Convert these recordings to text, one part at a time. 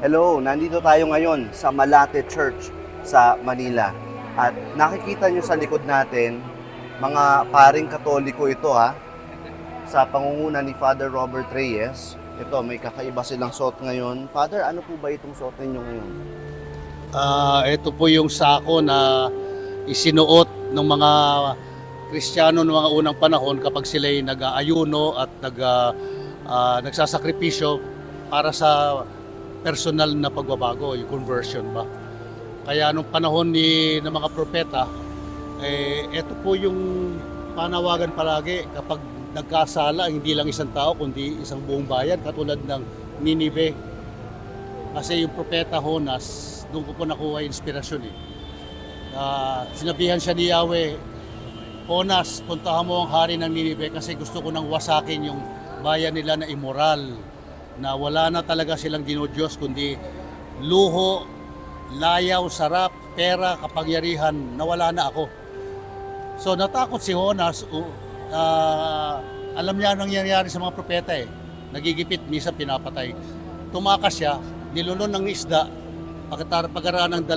Hello, nandito tayo ngayon sa Malate Church sa Manila. At nakikita nyo sa likod natin, mga paring Katoliko ito sa pangunguna ni Father Robert Reyes. Ito, may kakaiba silang suot ngayon. Father, ano po ba itong suot ninyo ngayon? Ito po yung sako na isinuot ng mga Kristiyano ng mga unang panahon kapag sila'y nag-aayuno at nagsasakripisyo para sa personal na pagbabago, yung conversion ba. Kaya nung panahon ng mga propeta, ito po yung panawagan palagi kapag nagkasala, hindi lang isang tao kundi isang buong bayan katulad ng Ninive. Kasi yung propeta Jonas, doon ko po nakuha yung inspirasyon sinabihan siya ni Yahweh, Jonas, puntahan mo ang hari ng Ninive kasi gusto ko nang wasakin yung bayan nila na immoral, na wala na talaga silang dinodiyos kundi luho, layaw, sarap, pera, kapangyarihan, nawala na ako. So natakot si Jonas, alam niya anong nangyayari sa mga propeta nagigipit, minsan pinapatay. Tumakas siya, nilulon ng isda, pagkaraan ng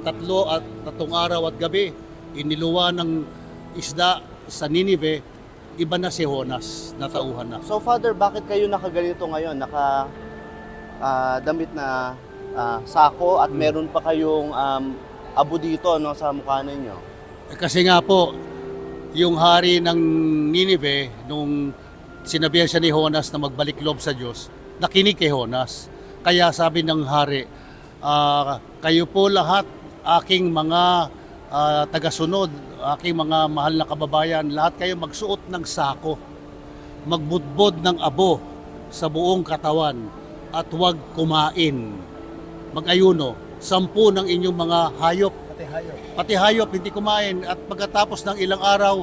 tatlo at tatlong araw at gabi, iniluwa ng isda sa Ninive, iba na si Jonas, natauhan na. So Father, bakit kayo nakaganito ngayon? Damit na sako at meron pa kayong abo dito sa mukha ninyo? Kasi nga po, yung hari ng Ninive, nung sinabihan siya ni Jonas na magbalik loob sa Diyos, nakinig kay Jonas. Kaya sabi ng hari, kayo po lahat, aking mga tagasunod, aking mga mahal na kababayan, lahat kayo magsuot ng sako, magbudbod ng abo sa buong katawan, at huwag kumain. Mag-ayuno, 10 ng inyong mga hayop, pati hayop hindi kumain, at pagkatapos ng ilang araw,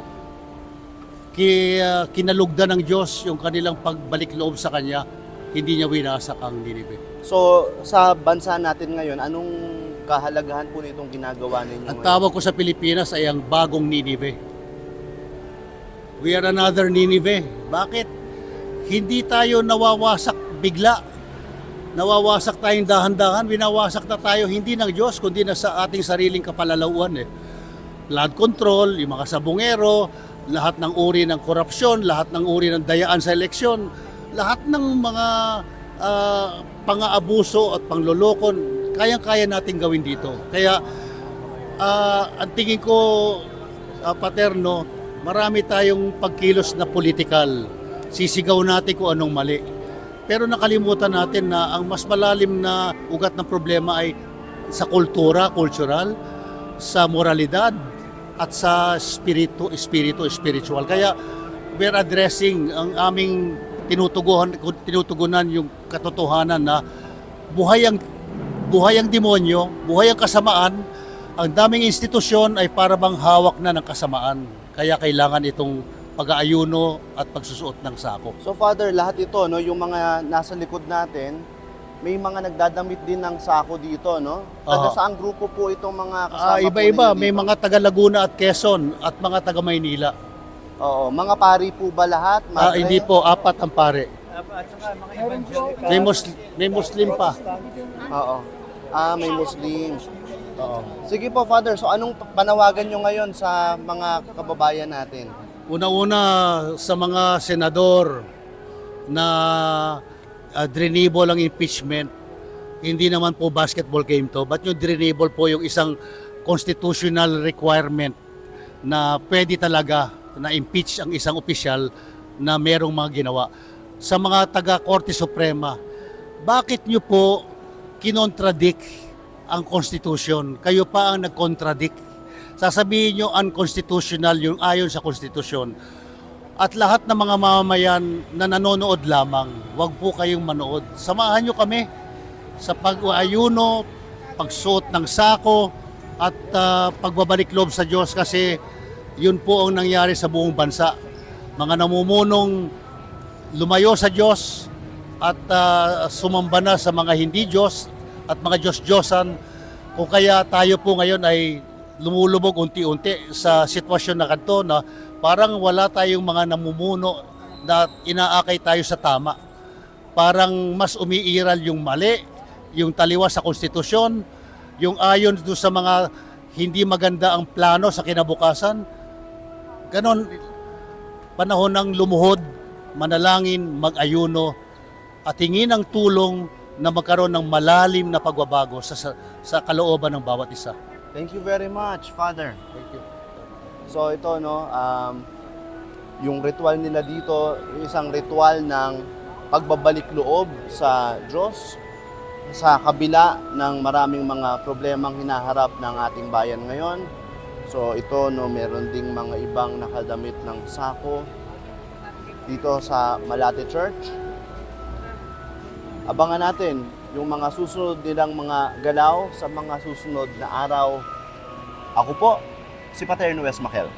kinalugdan ng Diyos yung kanilang pagbalik loob sa Kanya, hindi niya winasak ang Ninive. So sa bansa natin ngayon, anong kahalagahan po nitong ginagawa ninyo Ang ngayon? tawag ko sa Pilipinas ay ang bagong Ninive. We are another Ninive. Bakit? Hindi tayo nawawasak bigla. Nawawasak tayong dahan-dahan, winawasak na tayo hindi ng Diyos, kundi na sa ating sariling kapalalauan. Flood control, yung mga sabungero, lahat ng uri ng korupsyon, lahat ng uri ng dayaan sa eleksyon, lahat ng mga pang-aabuso at panglolokon, kayang-kaya natin gawin dito. Kaya ang tingin ko, Paterno, marami tayong pagkilos na politikal. Sisigaw natin kung anong mali. Pero nakalimutan natin na ang mas malalim na ugat ng problema ay sa kultura, cultural, sa moralidad, at sa spiritual. Kaya we're addressing ang aming tinutugunan yung katotohanan na buhay ang demonyo, buhay ang kasamaan. Ang daming institusyon ay para bang hawak na ng kasamaan. Kaya kailangan itong pag-aayuno at pagsusuot ng sako. So Father, lahat ito, yung mga nasa likod natin, may mga nagdadamit din ng sako dito, no? Taga saang grupo po itong mga kasama Iba-iba, po ninyo may dito? mga taga Laguna at Quezon at mga taga Maynila. Oo, mga pari po ba lahat? Madre? Hindi po, 4 ang pare. At saka mga evangelical. May Muslim pa. Oo. May Muslim. Oo. Sige po, Father. So, anong panawagan nyo ngayon sa mga kababayan natin? Una-una sa mga senador na drenable ang impeachment, hindi naman po basketball game to, but yung drenable po yung isang constitutional requirement na pwede talaga na impeach ang isang opisyal na merong mga ginawa. Sa mga taga-Korte Suprema, bakit nyo po kinontradict ang Constitution? Kayo pa ang nag-contradict. Sasabihin nyo unconstitutional yung ayon sa Constitution. At lahat ng mga mamamayan na nanonood lamang, wag po kayong manood. Samahan nyo kami sa pag-ayuno, pagsuot ng sako, at pagbabalik loob sa Diyos, kasi yun po ang nangyari sa buong bansa. Mga namumunong lumayo sa Diyos at sumamba na sa mga hindi Diyos at mga Diyos-Diyosan. Kung kaya tayo po ngayon ay lumulubog unti-unti sa sitwasyon na kanto na parang wala tayong mga namumuno na inaakay tayo sa tama. Parang mas umiiral yung mali, yung taliwas sa konstitusyon, yung ayon doon sa mga hindi maganda ang plano sa kinabukasan. Ganon, panahon ng lumuhod, manalangin, mag-ayuno, at hingin ang tulong na magkaroon ng malalim na pagbabago sa kalooban ng bawat isa. Thank you very much, Father. Thank you. So ito, no, yung ritual nila dito, yung isang ritual ng pagbabalik loob sa Diyos sa kabila ng maraming mga problemang hinaharap ng ating bayan ngayon. So ito, no, meron ding mga ibang nakadamit ng sako dito sa Malate Church. Abangan natin yung mga susunod nilang mga galaw sa mga susunod na araw. Ako po, si Paterno Wes Makel.